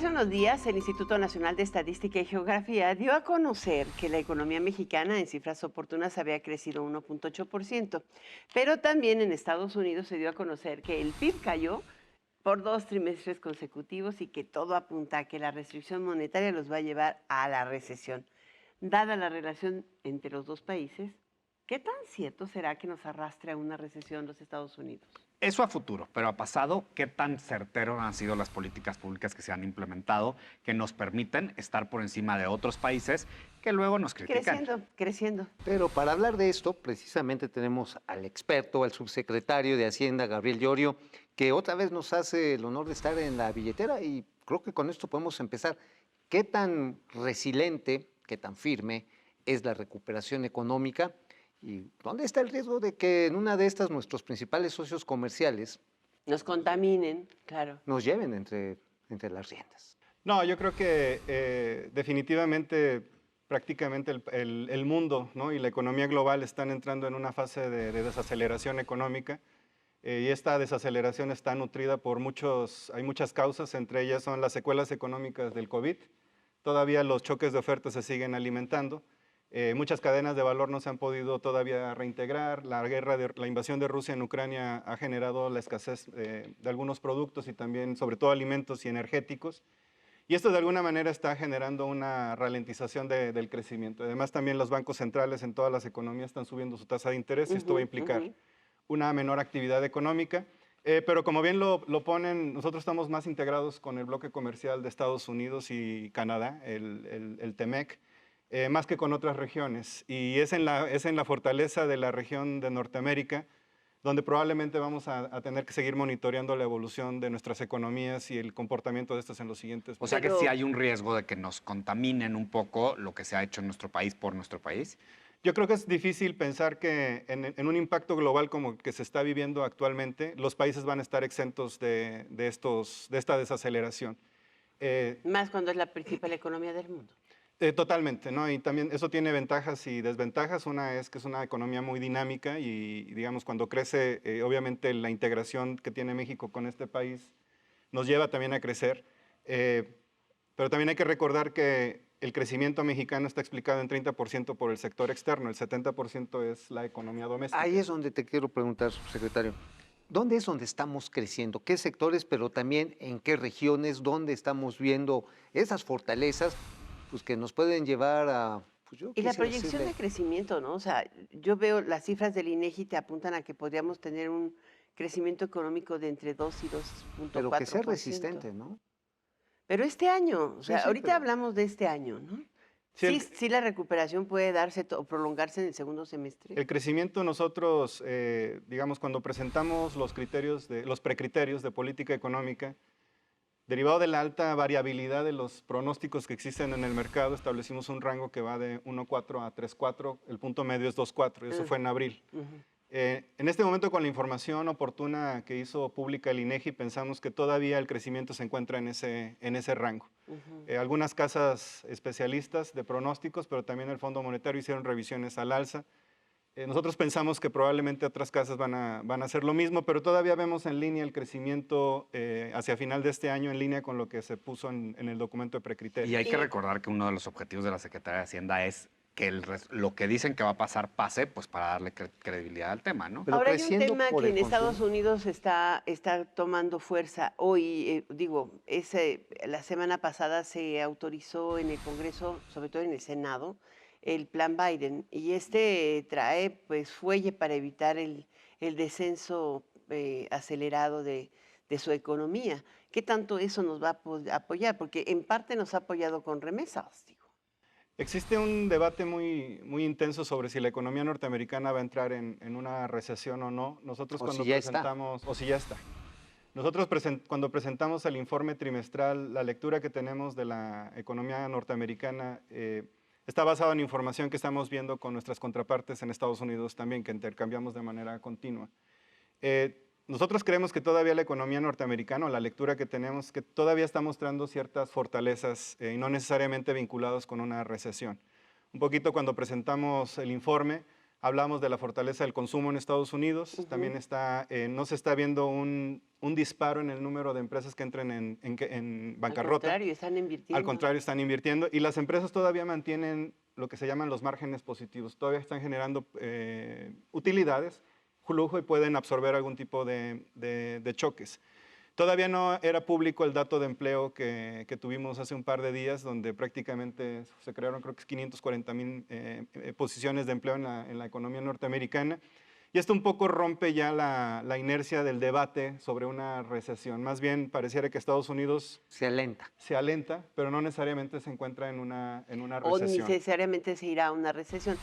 Hace unos días, el Instituto Nacional de Estadística y Geografía dio a conocer que la economía mexicana en cifras oportunas había crecido 1.8%, pero también en Estados Unidos se dio a conocer que el PIB cayó por 2 trimestres consecutivos y que todo apunta a que la restricción monetaria los va a llevar a la recesión. Dada la relación entre los dos países, ¿qué tan cierto será que nos arrastre a una recesión los Estados Unidos? Eso a futuro, pero a pasado, ¿qué tan certeros han sido las políticas públicas que se han implementado que nos permiten estar por encima de otros países que luego nos critican? Creciendo, creciendo. Pero para hablar de esto, precisamente tenemos al experto, al subsecretario de Hacienda, Gabriel Llorio, que otra vez nos hace el honor de estar en la billetera y creo que con esto podemos empezar. ¿Qué tan resiliente, qué tan firme es la recuperación económica? ¿Y dónde está el riesgo de que en una de estas nuestros principales socios comerciales Nos contaminen, claro. nos lleven entre las riendas? No, yo creo que definitivamente prácticamente el mundo, ¿no?, y la economía global están entrando en una fase de desaceleración económica y esta desaceleración está nutrida por hay muchas causas, entre ellas son las secuelas económicas del COVID. Todavía los choques de oferta se siguen alimentando. Muchas cadenas de valor no se han podido todavía reintegrar. La invasión de Rusia en Ucrania ha generado la escasez de algunos productos y también, sobre todo, alimentos y energéticos. Y esto de alguna manera está generando una ralentización del crecimiento. Además, también los bancos centrales en todas las economías están subiendo su tasa de interés y esto va a implicar una menor actividad económica. Pero como bien lo ponen, nosotros estamos más integrados con el bloque comercial de Estados Unidos y Canadá, el TEMEC, más que con otras regiones. Y es en la fortaleza de la región de Norteamérica donde probablemente vamos a tener que seguir monitoreando la evolución de nuestras economías y el comportamiento de estas en los siguientes O sea meses. que sí hay un riesgo de que nos contaminen un poco lo que se ha hecho en nuestro país por nuestro país. Yo creo que es difícil pensar que en un impacto global como el que se está viviendo actualmente, los países van a estar exentos de esta desaceleración. Más cuando es la principal economía del mundo. Totalmente, ¿no? Y también eso tiene ventajas y desventajas. Una es que es una economía muy dinámica y, digamos, cuando crece, obviamente la integración que tiene México con este país nos lleva también a crecer. Pero también hay que recordar que el crecimiento mexicano está explicado en 30% por el sector externo, el 70% es la economía doméstica. Ahí es donde te quiero preguntar, subsecretario. ¿Dónde es donde estamos creciendo? ¿Qué sectores, pero también en qué regiones? ¿Dónde estamos viendo esas fortalezas pues, que nos pueden llevar a... Pues yo Y la quisiera proyección decirle, de crecimiento, ¿no? O sea, yo veo las cifras del INEGI te apuntan a que podríamos tener un crecimiento económico de entre 2 y 2.4%. pero que sea resistente, ¿no? Pero este año, o Sí, sea, sí, ahorita pero- hablamos de este año, ¿no? Sí, Sí, la recuperación puede darse o prolongarse en el segundo semestre. el crecimiento nosotros, digamos, cuando presentamos los precriterios de política económica, derivado de la alta variabilidad de los pronósticos que existen en el mercado, establecimos un rango que va de 1.4 a 3.4, el punto medio es 2.4, y eso fue en abril. En este momento, con la información oportuna que hizo pública el INEGI, pensamos que todavía el crecimiento se encuentra en ese rango. Algunas casas especialistas de pronósticos, pero también el Fondo Monetario hicieron revisiones al alza. Nosotros pensamos que probablemente otras casas van a hacer lo mismo, pero todavía vemos en línea el crecimiento hacia final de este año, en línea con lo que se puso en el documento de precriterios. Y hay que recordar que uno de los objetivos de la Secretaría de Hacienda es que lo que dicen que va a pasar pase, pues para darle credibilidad al tema, ¿no? Pero Ahora hay un creciendo tema por que el en Estados consumo. Unidos está tomando fuerza. Hoy, la semana pasada se autorizó en el Congreso, sobre todo en el Senado, el plan Biden. Y trae pues fuelle para evitar el descenso acelerado de su economía. ¿Qué tanto eso nos va a apoyar? Porque en parte nos ha apoyado con remesas, digo. Existe un debate muy, muy intenso sobre si la economía norteamericana va a entrar en una recesión o no. Nosotros O cuando si ya está. presentamos, o si ya está. Nosotros cuando presentamos el informe trimestral, la lectura que tenemos de la economía norteamericana está basada en información que estamos viendo con nuestras contrapartes en Estados Unidos también, que intercambiamos de manera continua. Nosotros creemos que todavía la economía norteamericana, la lectura que tenemos, que todavía está mostrando ciertas fortalezas y no necesariamente vinculados con una recesión. Un poquito cuando presentamos el informe, Hablamos de la fortaleza del consumo en Estados Unidos. También no se está viendo un disparo en el número de empresas que entren en bancarrota. Al contrario, están invirtiendo. Al contrario, están invirtiendo. Y las empresas todavía mantienen lo que se llaman los márgenes positivos. Todavía están generando utilidades, flujo, y pueden absorber algún tipo de choques. Todavía no era público el dato de empleo que tuvimos hace un par de días, donde prácticamente se crearon, creo que 540,000 posiciones de empleo en la economía norteamericana. Y esto un poco rompe ya la inercia del debate sobre una recesión. Más bien pareciera que Estados Unidos Se alenta, pero no necesariamente se encuentra en una O recesión. necesariamente se irá a una recesión.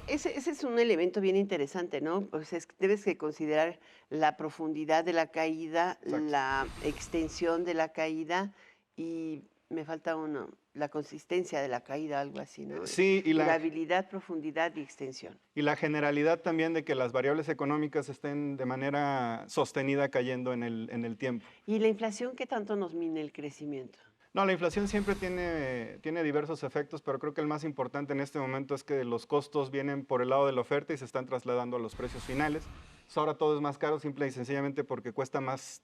Ese es un elemento bien interesante, ¿no? Pues debes de considerar la profundidad de la caída, Exacto. la extensión de la caída y me falta uno, la consistencia de la caída, algo así, ¿no? Sí, y Durabilidad, profundidad y extensión. y la generalidad también de que las variables económicas estén de manera sostenida cayendo en el tiempo. ¿Y la inflación qué tanto nos mina el crecimiento? No, la inflación siempre tiene diversos efectos, pero creo que el más importante en este momento es que los costos vienen por el lado de la oferta y se están trasladando a los precios finales. Entonces, ahora todo es más caro simple y sencillamente porque cuesta más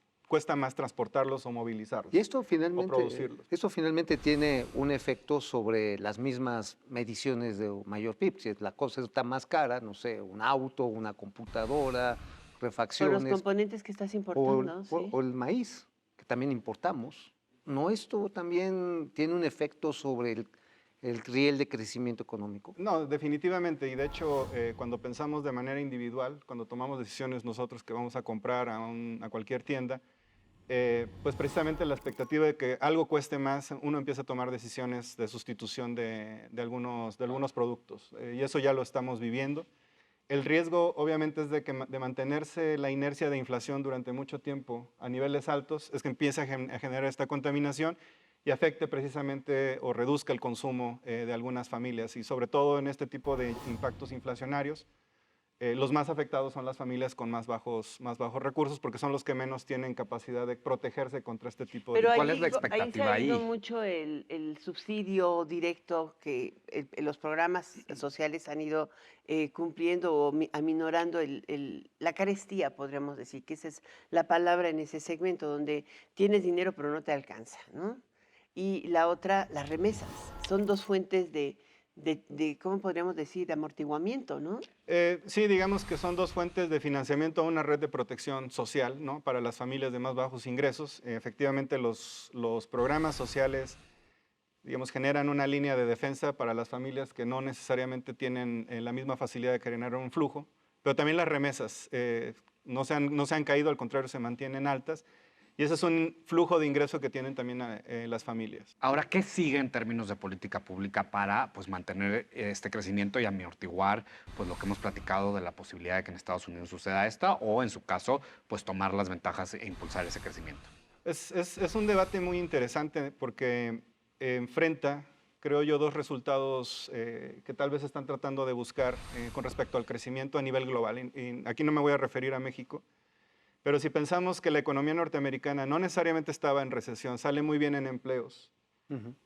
transportarlos o movilizarlos. Y esto o producirlos. finalmente tiene un efecto sobre las mismas mediciones de mayor PIB. Si la cosa está más cara, no sé, un auto, una computadora, Por los refacciones, componentes que estás importando, sí. o el maíz, que también importamos. ¿No esto también tiene un efecto sobre el riel de crecimiento económico? No, definitivamente. Y de hecho, cuando pensamos de manera individual, cuando tomamos decisiones nosotros que vamos a comprar a cualquier tienda, pues precisamente la expectativa de que algo cueste más, uno empieza a tomar decisiones de sustitución de algunos productos. Y eso ya lo estamos viviendo. El riesgo, obviamente, es de mantenerse la inercia de inflación durante mucho tiempo a niveles altos, es que empiece a generar esta contaminación y afecte precisamente o reduzca el consumo de algunas familias. Y sobre todo en este tipo de impactos inflacionarios, los más afectados son las familias con más bajos recursos, porque son los que menos tienen capacidad de protegerse contra este tipo de... Pero ¿Cuál ahí, es la ahí se expectativa ha ido ahí? mucho el subsidio directo que los programas sociales han ido cumpliendo o aminorando la carestía, podríamos decir, que esa es la palabra en ese segmento, donde tienes dinero pero no te alcanza, ¿no? Y la otra, las remesas. Son dos fuentes de ¿cómo podríamos decir? De amortiguamiento, ¿no? Sí, digamos que son dos fuentes de financiamiento a una red de protección social, ¿no? Para las familias de más bajos ingresos. Efectivamente, los programas sociales, digamos, generan una línea de defensa para las familias que no necesariamente tienen la misma facilidad de generar un flujo, pero también las remesas no se han caído, al contrario, se mantienen altas. Y ese es un flujo de ingreso que tienen también las familias. Ahora, ¿qué sigue en términos de política pública para pues, mantener este crecimiento y amortiguar pues, lo que hemos platicado de la posibilidad de que en Estados Unidos suceda esta o, en su caso, pues, tomar las ventajas e impulsar ese crecimiento? Es un debate muy interesante porque enfrenta, creo yo, dos resultados que tal vez están tratando de buscar con respecto al crecimiento a nivel global. Y aquí no me voy a referir a México. Pero si pensamos que la economía norteamericana no necesariamente estaba en recesión, sale muy bien en empleos,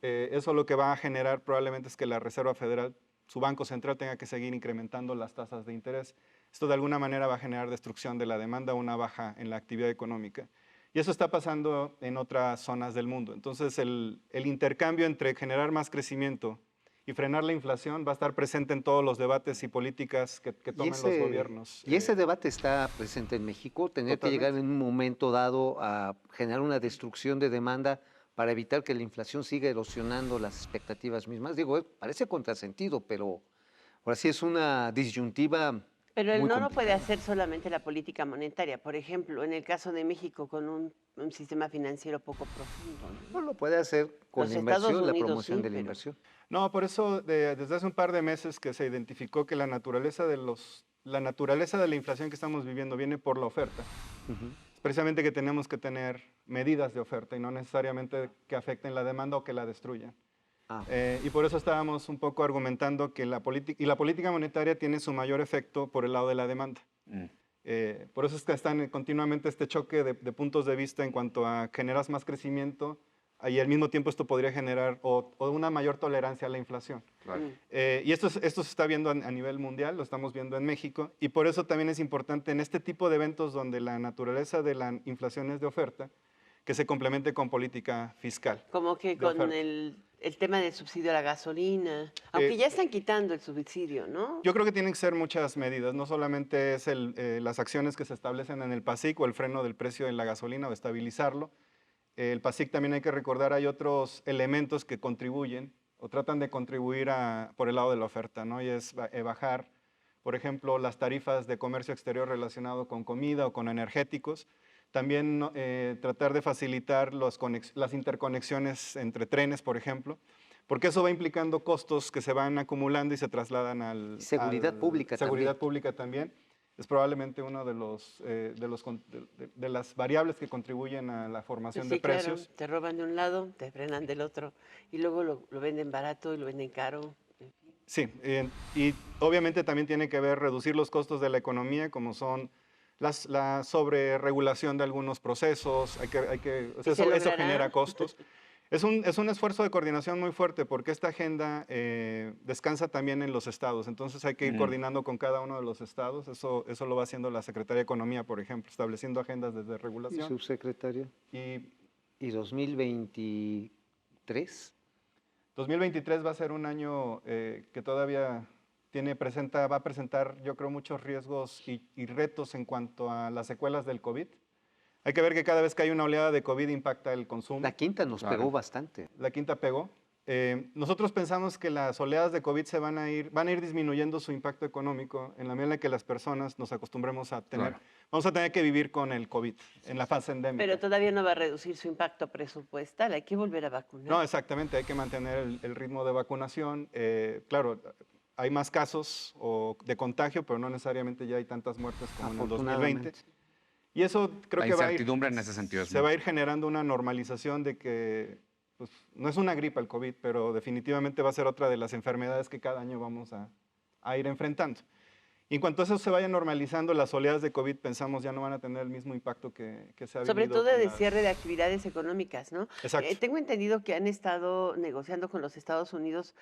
eso lo que va a generar probablemente es que la Reserva Federal, su Banco Central, tenga que seguir incrementando las tasas de interés. Esto de alguna manera va a generar destrucción de la demanda, una baja en la actividad económica. Y eso está pasando en otras zonas del mundo. Entonces el intercambio entre generar más crecimiento y frenar la inflación va a estar presente en todos los debates y políticas que tomen los gobiernos. Y ese debate está presente en México, tener que llegar en un momento dado a generar una destrucción de demanda para evitar que la inflación siga erosionando las expectativas mismas. Digo, parece contrasentido, pero ahora sí es una disyuntiva. Pero muy no lo puede complicada. hacer solamente la política monetaria. Por ejemplo, en el caso de México, con un sistema financiero poco profundo, ¿no? No lo puede hacer con Los la Estados inversión, la Unidos promoción sí, de la pero- inversión. No, por eso desde hace un par de meses que se identificó que la naturaleza de la inflación que estamos viviendo viene por la oferta. Es precisamente que tenemos que tener medidas de oferta y no necesariamente que afecten la demanda o que la destruyan. Y por eso estábamos un poco argumentando que la política monetaria tiene su mayor efecto por el lado de la demanda. Por eso es que están continuamente este choque de puntos de vista en cuanto a generas más crecimiento y al mismo tiempo esto podría generar o una mayor tolerancia a la inflación. Claro. Y esto se está viendo a nivel mundial, lo estamos viendo en México, y por eso también es importante en este tipo de eventos donde la naturaleza de la inflación es de oferta, que se complemente con política fiscal. Como que de con oferta. el tema del subsidio a la gasolina, aunque ya están quitando el subsidio, ¿no? Yo creo que tienen que ser muchas medidas, no solamente es las acciones que se establecen en el PASIC o el freno del precio de la gasolina o estabilizarlo. El PASIC también hay que recordar, hay otros elementos que contribuyen o tratan de contribuir por el lado de la oferta, ¿no? Y es bajar, por ejemplo, las tarifas de comercio exterior relacionado con comida o con energéticos. También tratar de facilitar las interconexiones entre trenes, por ejemplo, porque eso va implicando costos que se van acumulando y se trasladan Seguridad pública seguridad también. pública también. Es probablemente uno de las variables que contribuyen a la formación Sí, de precios. claro, te roban de un lado, te frenan del otro, y luego lo venden barato y lo venden caro. Sí, y obviamente también tiene que ver reducir los costos de la economía, como son la sobreregulación de algunos procesos, o sea, ¿Y se eso logrará? genera costos. Es un esfuerzo de coordinación muy fuerte porque esta agenda descansa también en los estados, entonces hay que ir coordinando con cada uno de los estados, eso lo va haciendo la Secretaría de Economía, por ejemplo, estableciendo agendas desde ¿Y regulación. subsecretario? Y ¿Y 2023? 2023 va a ser un año que todavía va a presentar, yo creo, muchos riesgos y retos en cuanto a las secuelas del COVID. Hay que ver que cada vez que hay una oleada de COVID impacta el consumo. La quinta nos Claro. pegó bastante. La quinta pegó. Nosotros pensamos que las oleadas de COVID van a ir disminuyendo su impacto económico en la medida en que las personas nos acostumbremos a tener. Claro. Vamos a tener que vivir con el COVID en la fase endémica. Pero todavía no va a reducir su impacto presupuestal, hay que volver a vacunar. No, exactamente, hay que mantener el ritmo de vacunación. Claro, hay más casos de contagio, pero no necesariamente ya hay tantas muertes como en el 2020. Afortunadamente. Y eso creo La que va a ir, incertidumbre en ese sentido es se va a mucha. ir generando una normalización de que pues, no es una gripa el COVID, pero definitivamente va a ser otra de las enfermedades que cada año vamos a ir enfrentando. Y en cuanto eso se vaya normalizando, las oleadas de COVID pensamos ya no van a tener el mismo impacto que se ha Sobre vivido todo con de las- cierre de actividades económicas, ¿no? Exacto. Tengo entendido que han estado negociando con los Estados Unidos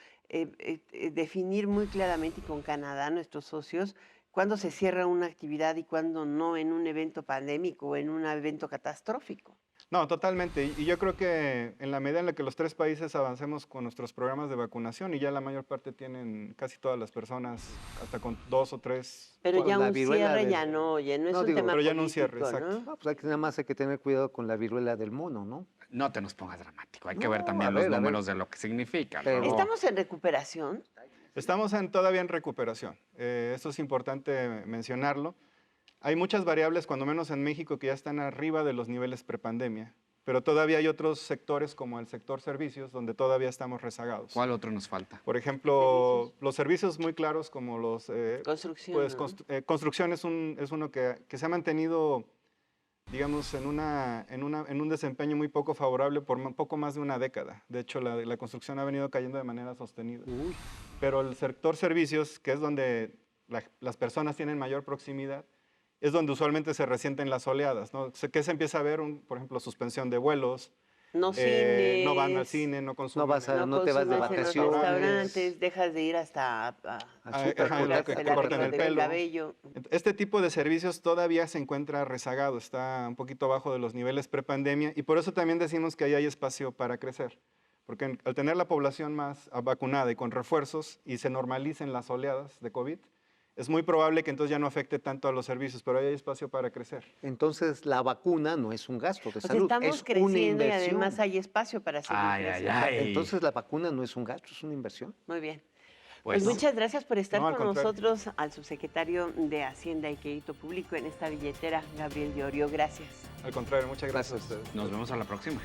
definir muy claramente y con Canadá, nuestros socios, cuándo se cierra una actividad y cuándo no en un evento pandémico o en un evento catastrófico. No, totalmente. Y yo creo que en la medida en la que los tres países avancemos con nuestros programas de vacunación, y ya la mayor parte tienen casi todas las personas, hasta con 2 o 3. Pero Con ya la un viruela cierre del- ya no, oye, no es No, un digo, tema pero ya no un cierre, político, ¿no? exacto. No, pues nada más hay que tener cuidado con la viruela del mono, ¿no? No te nos pongas dramático, hay que No, ver a también ver, los a ver. números de lo que significa. Pero- Luego- ¿Estamos en recuperación? Estamos todavía en recuperación. Esto es importante mencionarlo. Hay muchas variables, cuando menos en México, que ya están arriba de los niveles prepandemia, pero todavía hay otros sectores, como el sector servicios, donde todavía estamos rezagados. ¿Cuál otro nos falta? Por ejemplo, los servicios muy claros como los... Construcción. pues, ¿no? construcción es uno que se ha mantenido, digamos, en un desempeño muy poco favorable por poco más de una década. De hecho, la construcción ha venido cayendo de manera sostenida. Uy, Pero el sector servicios, que es donde las personas tienen mayor proximidad, es donde usualmente se resienten las oleadas, ¿no? Que se empieza a ver, por ejemplo, suspensión de vuelos, No no van al cines, cine, no consumen. no te vas de consumes en los vacaciones. restaurantes, dejas de ir hasta al Ah, súper, ajá, cortarte lo que el te cortan arreglo el del pelo. cabello. Este tipo de servicios todavía se encuentra rezagado, está un poquito abajo de los niveles prepandemia, y por eso también decimos que ahí hay espacio para crecer. Porque al tener la población más vacunada y con refuerzos y se normalicen las oleadas de COVID, es muy probable que entonces ya no afecte tanto a los servicios, pero ahí hay espacio para crecer. Entonces la vacuna no es un gasto de O sea, salud, estamos es una creciendo y inversión. además hay espacio para seguir Ay, ay, creciendo. ay. Entonces la vacuna no es un gasto, es una inversión. Muy bien. Pues, Pues muchas gracias por estar No, al con contrario. nosotros, al subsecretario de Hacienda y Crédito Público en esta billetera, Gabriel Llorio. Gracias. Al contrario, muchas gracias a ustedes. nos vemos a la próxima.